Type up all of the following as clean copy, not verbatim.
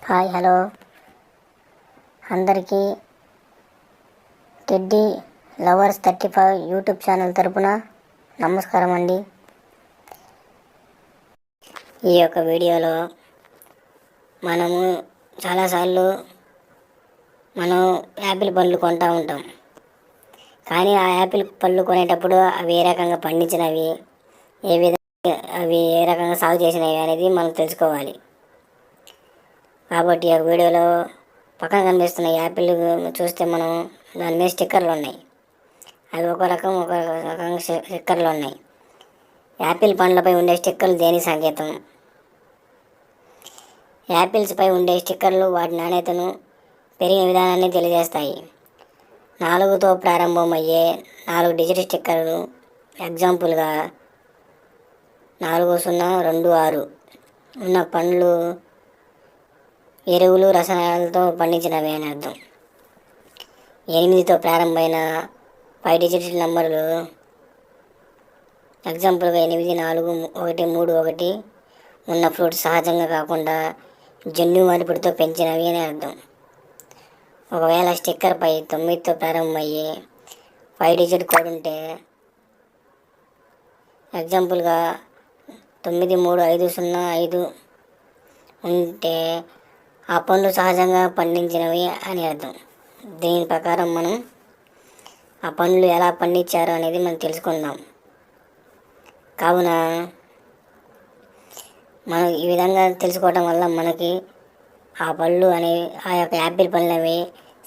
Hi hello అందరికీ teddy lovers 35 YouTube channel తరపున నమస్కారం అండి. ఈ యొక్క వీడియోలో మనము చాలాసార్లు మనం యాపిల్ పళ్ళు కొంటూ ఉంటాం. కానీ ఆ యాపిల్ పళ్ళు కొనేటప్పుడు అవి ఏ రకంగా పండించినవి, అవి ఏ రకంగా సాగు చేసినవి అనేది మనం తెలుసుకోవాలి. కాబట్టి ఆ వీడియోలో పక్కన కనిపిస్తున్న యాపిల్ చూస్తే మనం దాని మీద స్టిక్కర్లు ఉన్నాయి. అవి ఒక రకంగా స్టిక్కర్లు ఉన్నాయి. యాపిల్ పండ్లపై ఉండే స్టిక్కర్లు దేని సంకేతం? యాపిల్స్పై ఉండే స్టిక్కర్లు వాటి నాణ్యతను, పెరిగిన విధానాన్ని తెలియజేస్తాయి. 4తో ప్రారంభమయ్యే 4 డిజిట్ స్టిక్కర్లు, ఎగ్జాంపుల్గా 4026 ఉన్న పండ్లు ఎరువులు, రసాయనాలతో పండించినవి అని అర్థం. 8తో ప్రారంభమైన 5 డిజిట్ నంబర్లు, ఎగ్జాంపుల్గా 843131 ఉన్న ఫ్రూట్స్ సహజంగా కాకుండా జన్యు మార్పిడితో పెంచినవి అని అర్థం. ఒకవేళ స్టిక్కర్పై 9తో ప్రారంభమయ్యే 5 డిజిట్ కోడ్ ఉంటే, ఎగ్జాంపుల్గా 93505 ఉంటే ఆ పండ్లు సహజంగా పండించినవి అని అర్థం. దీని ప్రకారం మనం ఆ పండ్లు ఎలా పండించారు అనేది మనం తెలుసుకుందాం. కావున మనం ఈ విధంగా తెలుసుకోవడం వల్ల మనకి ఆ పళ్ళు అనేవి, ఆ యొక్క యాపిల్ పళ్ళు అనేవి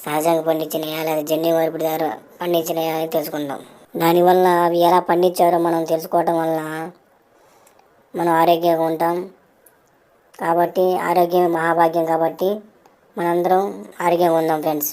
సహజంగా పండించినాయా లేదా జన్యు మార్పిడి ద్వారా పండించినాయా అని తెలుసుకుందాం. దానివల్ల అవి ఎలా పండించారో మనం తెలుసుకోవటం వల్ల మనం ఆరోగ్యంగా ఉంటాం. కాబట్టి ఆరోగ్యం మహాభాగ్యం. కాబట్టి మనందరం ఆరోగ్యంగా ఉందాం ఫ్రెండ్స్.